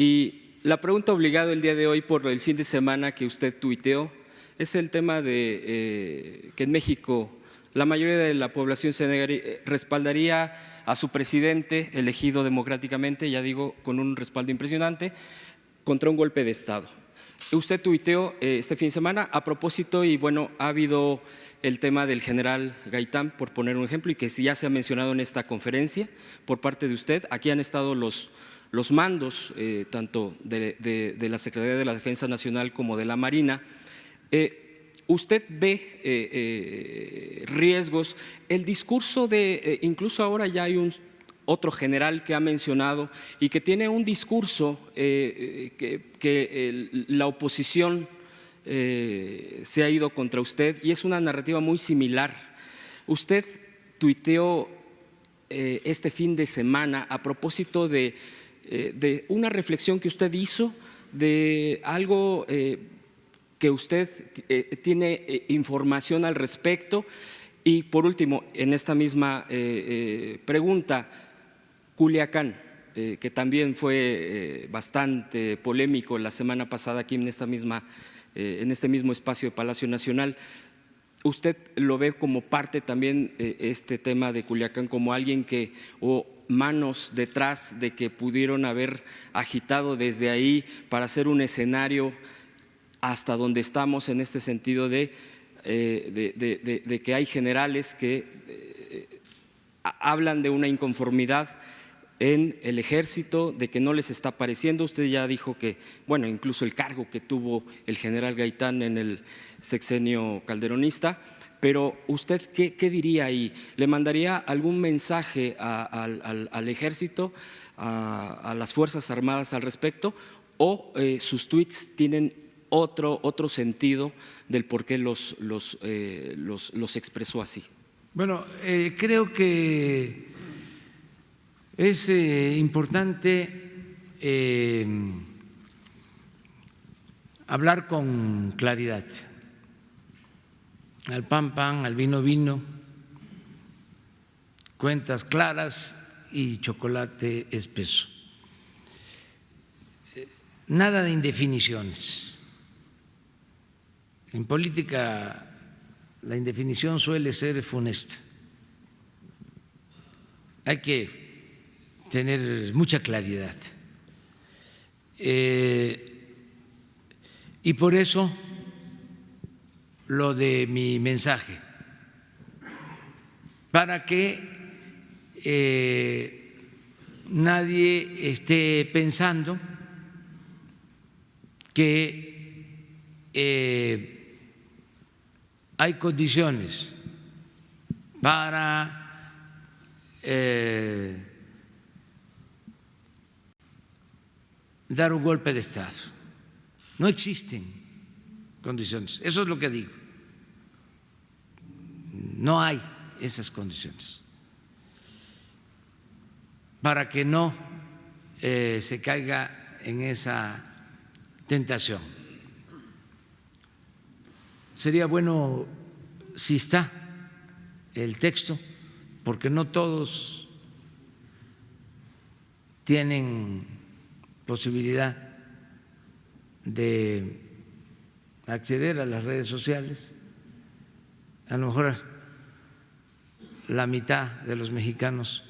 Y la pregunta obligada el día de hoy por el fin de semana que usted tuiteó es el tema de que en México la mayoría de la población respaldaría a su presidente elegido democráticamente, ya digo, con un respaldo impresionante, contra un golpe de Estado. Usted tuiteó este fin de semana a propósito y bueno, ha habido el tema del general Gaitán, por poner un ejemplo, y que ya se ha mencionado en esta conferencia por parte de usted. Aquí han estado los mandos, tanto de la Secretaría de la Defensa Nacional como de la Marina. ¿Usted ve riesgos? El discurso de, incluso ahora ya hay otro general que ha mencionado y que tiene un discurso que la oposición se ha ido contra usted y es una narrativa muy similar. Usted tuiteó este fin de semana a propósito de una reflexión que usted hizo de algo que usted tiene información al respecto. Y por último, en esta misma pregunta, Culiacán, que también fue bastante polémico la semana pasada aquí en este mismo espacio de Palacio Nacional. ¿Usted lo ve como parte también este tema de Culiacán como alguien que o manos detrás de que pudieron haber agitado desde ahí para hacer un escenario hasta donde estamos en este sentido de que hay generales que hablan de una inconformidad en el ejército, de que no les está pareciendo? Usted ya dijo que, bueno, incluso el cargo que tuvo el general Gaitán en el sexenio calderonista, pero ¿usted qué diría ahí? ¿Le mandaría algún mensaje al ejército, a las Fuerzas Armadas al respecto, o sus tweets tienen otro sentido del por qué los expresó así? Bueno, creo que es importante hablar con claridad. Al pan, pan, al vino, vino, cuentas claras y chocolate espeso. Nada de indefiniciones. En política la indefinición suele ser funesta. Hay que tener mucha claridad. Y por eso lo de mi mensaje, para que nadie esté pensando que hay condiciones para dar un golpe de Estado. No existen condiciones, eso es lo que digo. No hay esas condiciones para que no se caiga en esa tentación. Sería bueno si está el texto, porque no todos tienen posibilidad de acceder a las redes sociales. A lo mejor la mitad de los mexicanos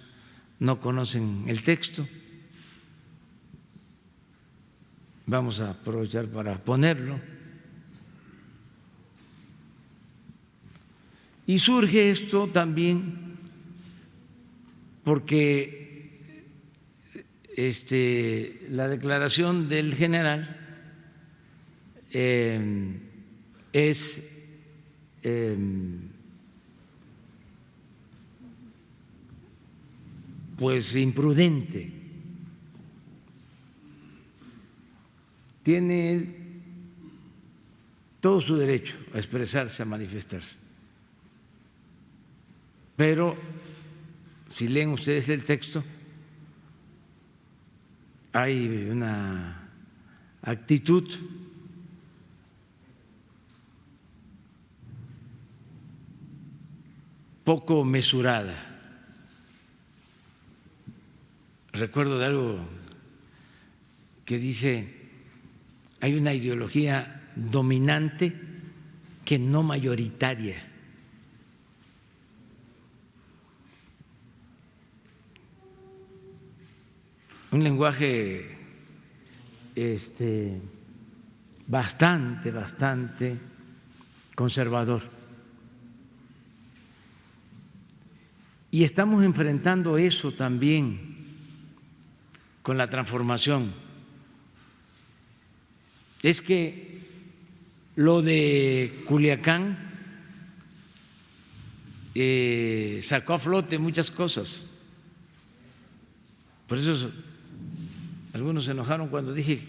no conocen el texto. Vamos a aprovechar para ponerlo. Y surge esto también porque la declaración del general es pues imprudente. Tiene todo su derecho a expresarse, a manifestarse. Pero si leen ustedes el texto, hay una actitud poco mesurada. Recuerdo de algo que dice hay una ideología dominante que no mayoritaria. Un lenguaje bastante conservador. Y estamos enfrentando eso también con la transformación. Es que lo de Culiacán sacó a flote muchas cosas. Por eso algunos se enojaron cuando dije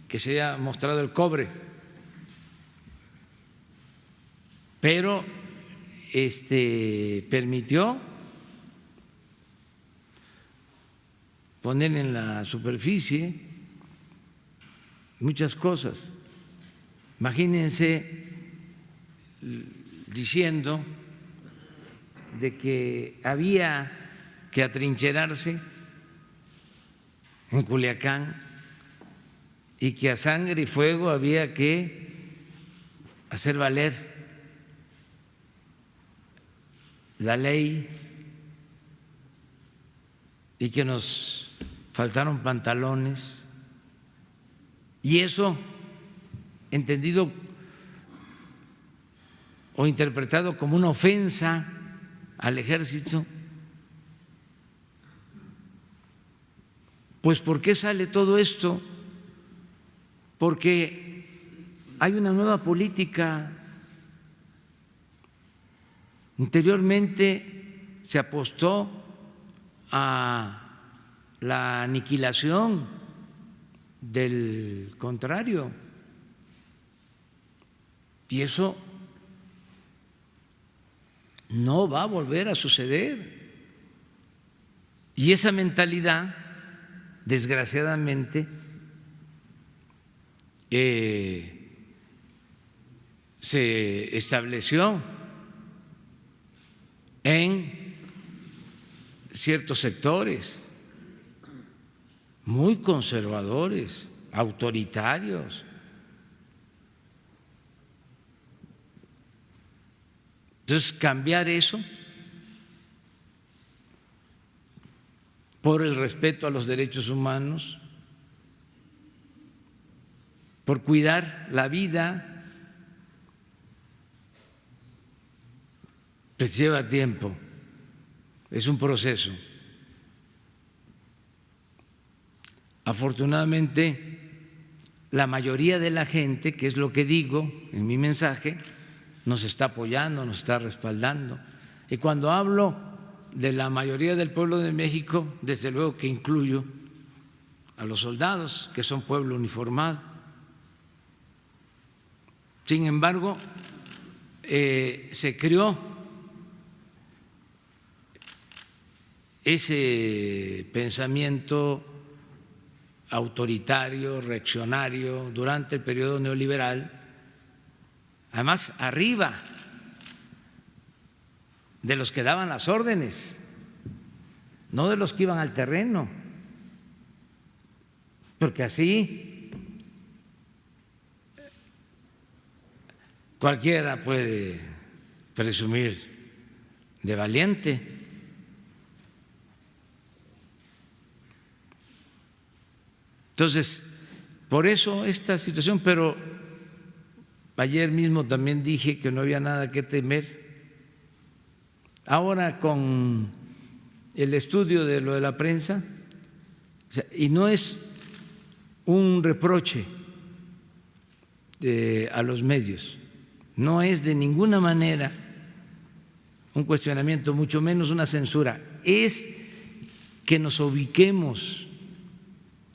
que se había mostrado el cobre. Pero permitió poner en la superficie muchas cosas. Imagínense diciendo de que había que atrincherarse en Culiacán y que a sangre y fuego había que hacer valer la ley y que nos faltaron pantalones, y eso entendido o interpretado como una ofensa al ejército. Pues ¿por qué sale todo esto? Porque hay una nueva política. Anteriormente se apostó a la aniquilación del contrario, y eso no va a volver a suceder. Y esa mentalidad, desgraciadamente, se estableció en ciertos sectores muy conservadores, autoritarios. Entonces, cambiar eso por el respeto a los derechos humanos, por cuidar la vida, pues lleva tiempo, es un proceso. Afortunadamente, la mayoría de la gente, que es lo que digo en mi mensaje, nos está apoyando, nos está respaldando. Y cuando hablo de la mayoría del pueblo de México, desde luego que incluyo a los soldados, que son pueblo uniformado. Sin embargo, se creó ese pensamiento autoritario, reaccionario durante el periodo neoliberal, además arriba de los que daban las órdenes, no de los que iban al terreno, porque así cualquiera puede presumir de valiente. Entonces, por eso esta situación, pero ayer mismo también dije que no había nada que temer. Ahora con el estudio de lo de la prensa, y no es un reproche a los medios, no es de ninguna manera un cuestionamiento, mucho menos una censura, es que nos ubiquemos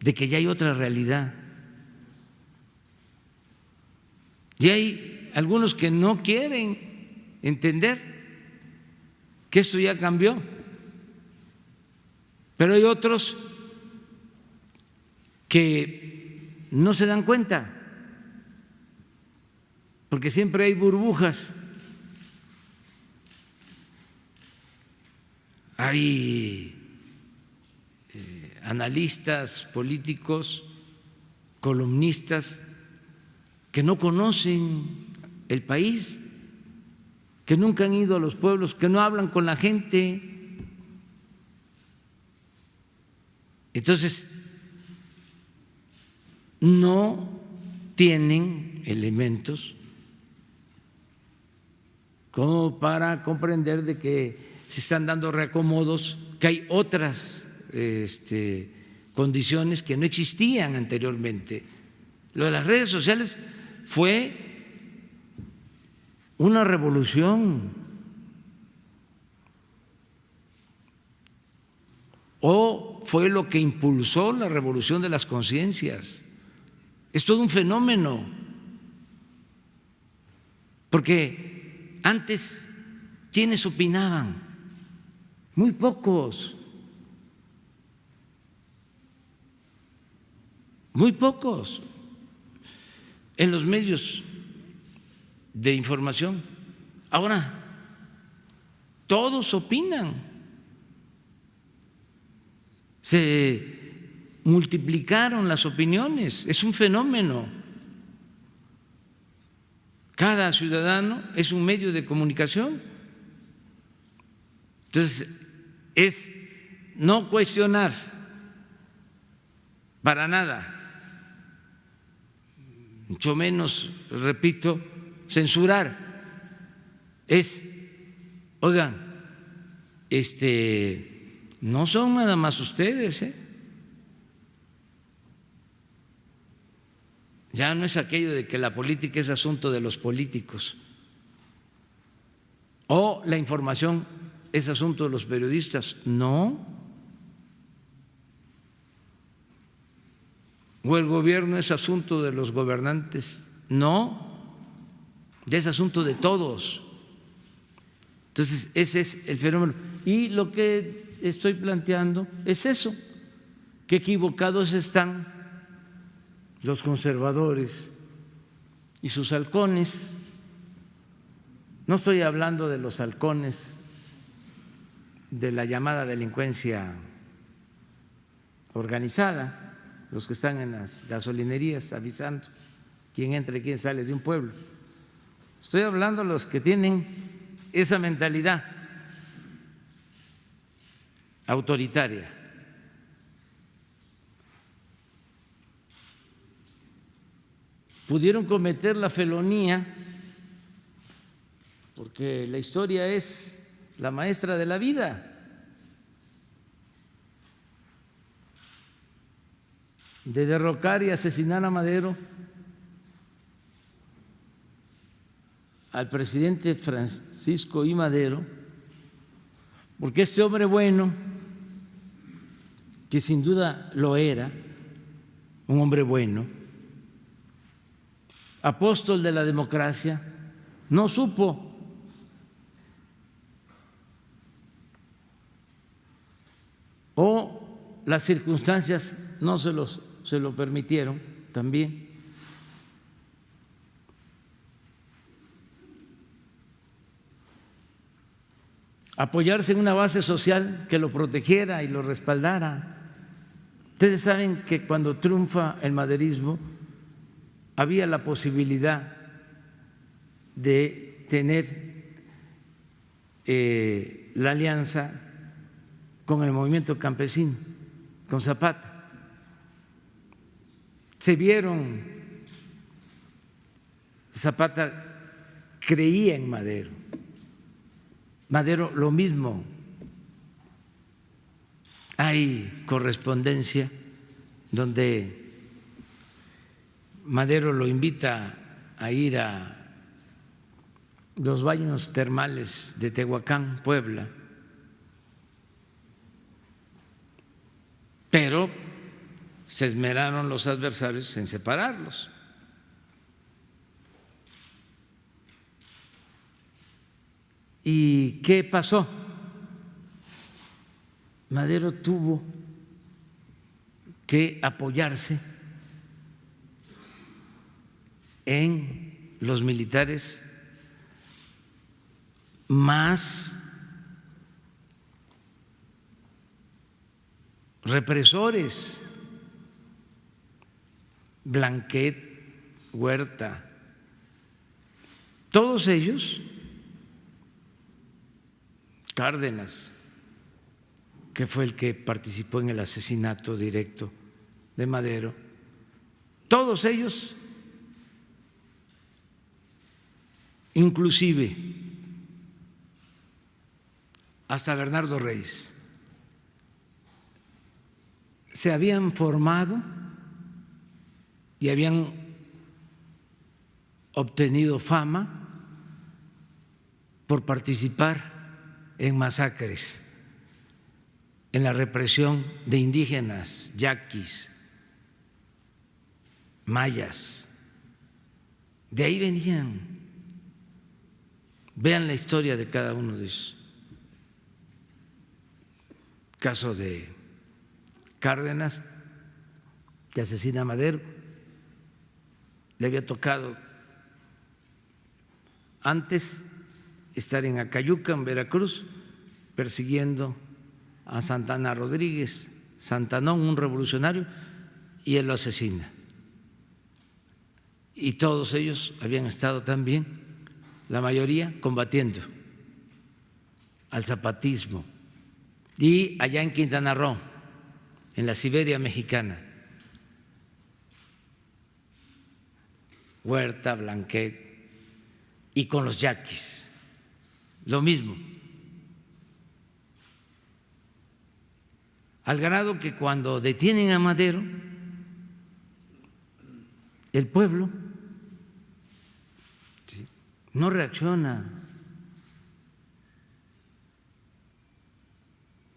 de que ya hay otra realidad. Y hay algunos que no quieren entender que esto ya cambió, pero hay otros que no se dan cuenta, porque siempre hay burbujas, hay analistas políticos columnistas que no conocen el país, que nunca han ido a los pueblos, que no hablan con la gente. Entonces, no tienen elementos como para comprender de que se están dando reacomodos, que hay otras condiciones que no existían anteriormente. Lo de las redes sociales fue una revolución, o fue lo que impulsó la revolución de las conciencias. Es todo un fenómeno, porque antes, ¿quiénes opinaban? Muy pocos, muy pocos en los medios de información. Ahora, todos opinan. Se multiplicaron las opiniones, es un fenómeno. Cada ciudadano es un medio de comunicación. Entonces, es no cuestionar para nada, mucho menos, repito, censurar. Es, oigan, no son nada más ustedes, Ya no es aquello de que la política es asunto de los políticos o la información es asunto de los periodistas, no. O el gobierno es asunto de los gobernantes, no. Ya es asunto de todos. Entonces, ese es el fenómeno. Y lo que estoy planteando es eso, que equivocados están los conservadores y sus halcones. No estoy hablando de los halcones de la llamada delincuencia organizada, los que están en las gasolinerías avisando quién entra y quién sale de un pueblo. Estoy hablando de los que tienen esa mentalidad autoritaria. Pudieron cometer la felonía, porque la historia es la maestra de la vida, de derrocar y asesinar a Madero, al presidente Francisco I. Madero, porque este hombre bueno, que sin duda lo era, un hombre bueno, apóstol de la democracia, no supo o las circunstancias no se lo permitieron también. Apoyarse en una base social que lo protegiera y lo respaldara. Ustedes saben que cuando triunfa el maderismo había la posibilidad de tener la alianza con el movimiento campesino, con Zapata. Se vieron, Zapata creía en Madero, Madero lo mismo. Hay correspondencia donde Madero lo invita a ir a los baños termales de Tehuacán, Puebla, pero se esmeraron los adversarios en separarlos. ¿Y qué pasó? Madero tuvo que apoyarse en los militares más represores, Blanquet, Huerta, todos ellos, Cárdenas, que fue el que participó en el asesinato directo de Madero, todos ellos, inclusive hasta Bernardo Reyes, se habían formado y habían obtenido fama por participar en masacres, en la represión de indígenas, yaquis, mayas. De ahí venían. Vean la historia de cada uno de ellos. Caso de Cárdenas, que asesina a Madero, le había tocado antes estar en Acayuca, en Veracruz, persiguiendo a Santana Rodríguez, Santanón, un revolucionario, y él lo asesina. Y todos ellos habían estado también, la mayoría, combatiendo al zapatismo. Y allá en Quintana Roo, en la Siberia mexicana, Huerta, Blanquet, y con los yaquis, lo mismo. Al grado que cuando detienen a Madero, el pueblo no reacciona.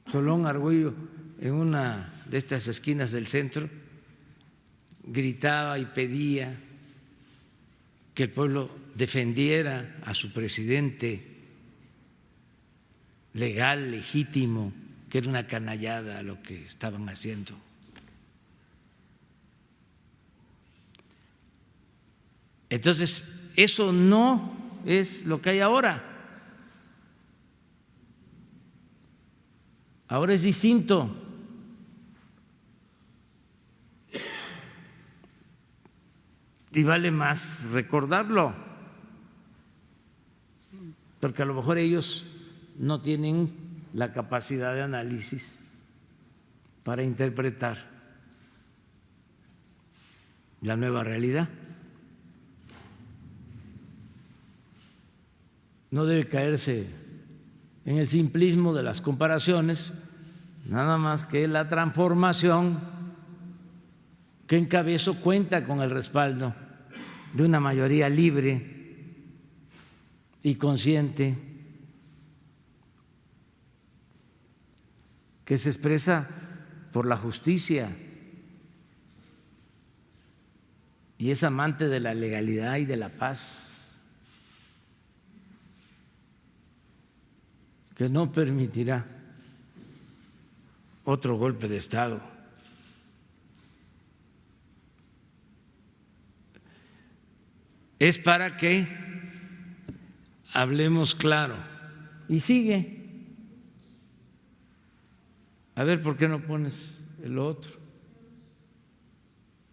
Solón Argüello, en una de estas esquinas del centro, gritaba y pedía que el pueblo defendiera a su presidente legal, legítimo, que era una canallada lo que estaban haciendo. Entonces, eso no es lo que hay ahora. Ahora es distinto. Y vale más recordarlo, porque a lo mejor ellos no tienen la capacidad de análisis para interpretar la nueva realidad. No debe caerse en el simplismo de las comparaciones, nada más que la transformación que encabezó cuenta con el respaldo de una mayoría libre y consciente que se expresa por la justicia y es amante de la legalidad y de la paz, que no permitirá otro golpe de Estado. Es para que hablemos claro. Y sigue. A ver, ¿por qué no pones el otro?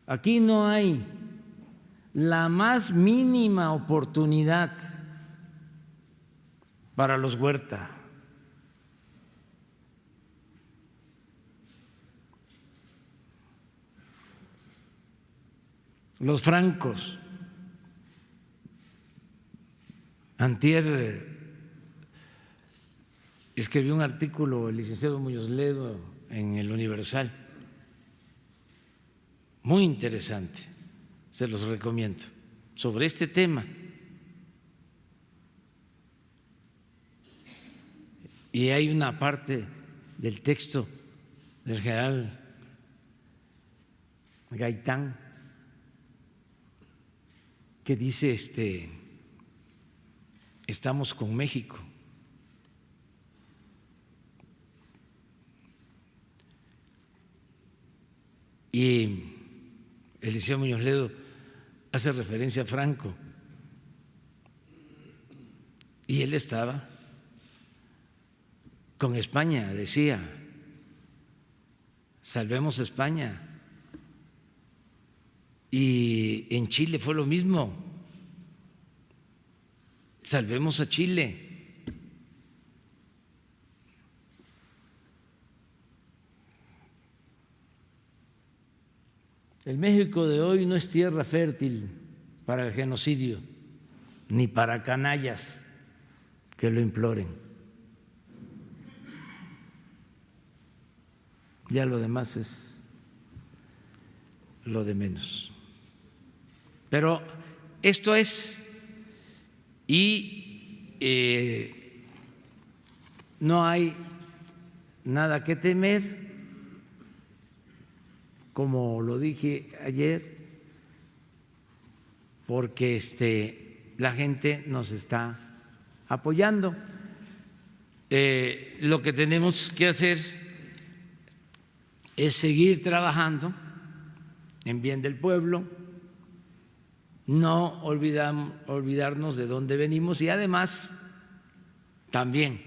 Aquí no hay la más mínima oportunidad para los Huerta. Los Francos. Antier escribió un artículo el licenciado Muñoz Ledo en el Universal, muy interesante, se los recomiendo, sobre este tema. Y hay una parte del texto del general Gaitán que dice estamos con México. Y Eliseo Muñoz Ledo hace referencia a Franco. Y él estaba con España, decía, salvemos España. Y en Chile fue lo mismo. Salvemos a Chile. El México de hoy no es tierra fértil para el genocidio, ni para canallas que lo imploren. Ya lo demás es lo de menos. Pero esto es, y no hay nada que temer, como lo dije ayer, porque la gente nos está apoyando. Lo que tenemos que hacer es seguir trabajando en bien del pueblo, no olvidarnos de dónde venimos y además también,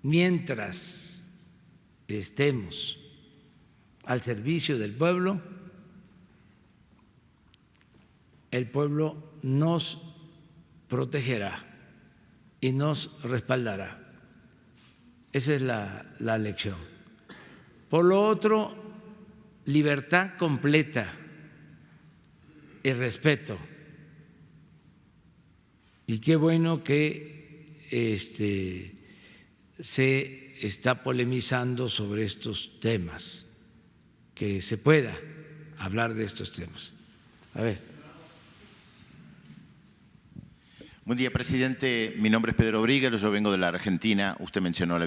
mientras estemos al servicio del pueblo, el pueblo nos protegerá y nos respaldará. Esa es la lección. Por lo otro, libertad completa y respeto. Y qué bueno que se está polemizando sobre estos temas, que se pueda hablar de estos temas. A ver. Buen día, presidente. Mi nombre es Pedro Bríguero, yo vengo de la Argentina. Usted mencionó la